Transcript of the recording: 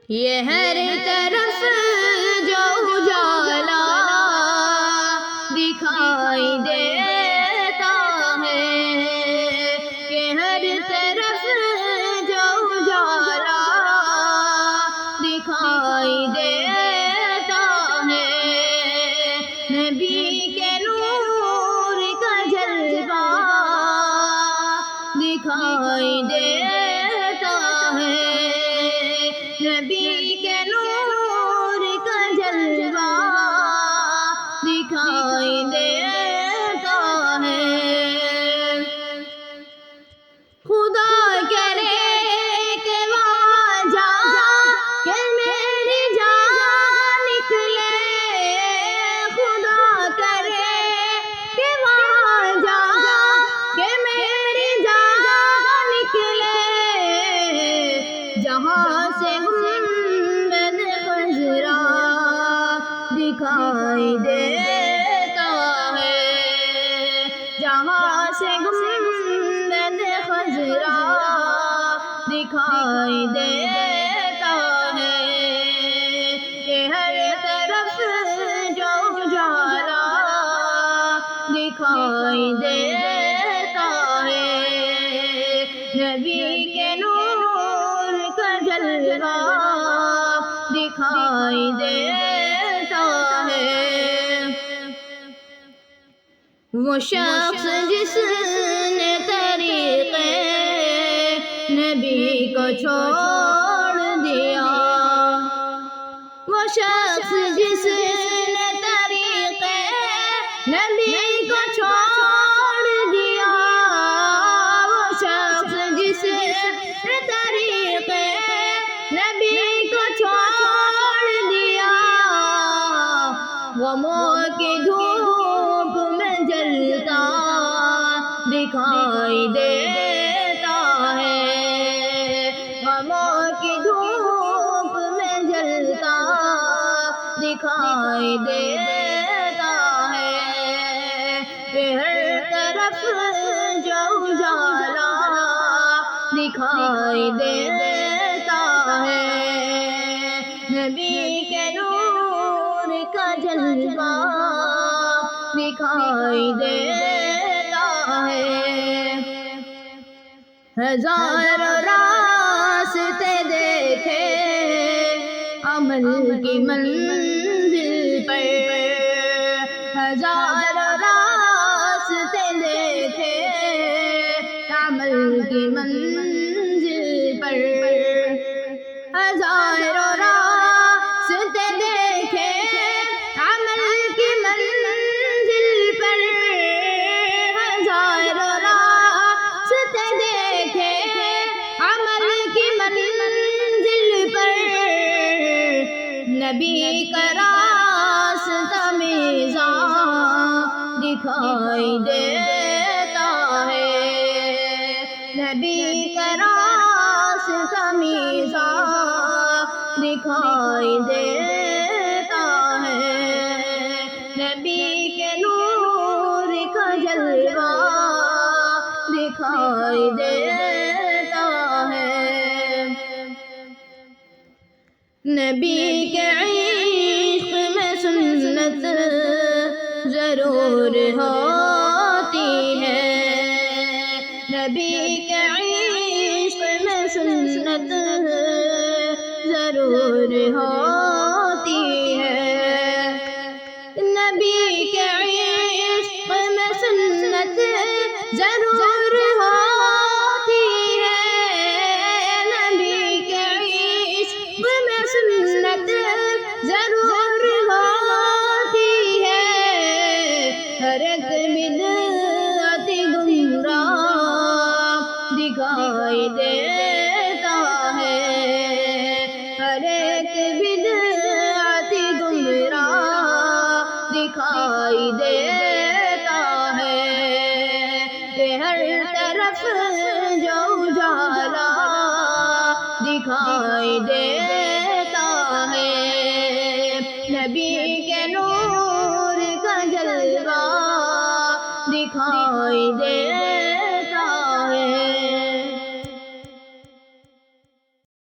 یہ ہر طرف جو اجالا دکھائی دیتا ہے، یہ ہر طرف جو اجالا دکھائی دیتا ہے، نبی کے نور کا جلوہ دکھائی دیتا ہے، نبی کے نور کا جلوہ دکھائی دیتا ہے۔ خدا کرے کہ وہاں جا کہ میری جان نکلے، خدا کرے کہ وہاں جا کہ میری جان نکلے، جہاں سے گنبد خضرا دکھائی دیتا ہے، جہاں سے گنبد خضرا دکھائی دیتا ہے، کہ ہر طرف جو اجالا دکھائی دیتا ہے، نبی کے نور کا جلوہ دکھائی دیتا ہے۔ وہ شخص جس نے طریقے نبی کو چھوڑ دیا، وہ شخص جس نے طریقے نبی کو چھوڑ دیا، وہ شخص جس نے طریقے نبی کو چھوڑ دیا، غموں کی دھوپ میں جلتا دکھائی دیتا ہے، غموں کی دھوپ میں جلتا دکھائی دیتا ہے، کہ ہر طرف جو اجالا دکھائی دیتا ہے، نبی کے نور کا جلوہ دکھائی دیتا ہے۔ ہزاروں راستے دیکھے عمل کی منزل پر، ہزاروں راستے دیکھے عمل کی منزل پر، ہزاروں راستے دیکھے عمل کی منزل پر، ہزاروں راستے دیکھے عمل کی منزل پر، نبی کا راستہ میزاں دکھائی دیتا ہے، نبی کا راستہ میزاں دکھائی دیتا ہے، نبی کے نور کا جلوہ دکھائی دیتا ہے، نبی کے عشق میں سنت ضرور ہوتی ہے، نبی کے عشق میں سنت ضرور ہوتی ہے، نبی کے عشق میں سنت ضرور ہوتی ہے، نبی کے عشق میں سنت ضرور ہوتی ہے، ہر ایک بدعت گمراہ دکھائی دیتا ہے، ہر ایک بدعت گمراہ دکھائی دیتا ہے، کہ ہر طرف جو اجالا دکھائی دیتا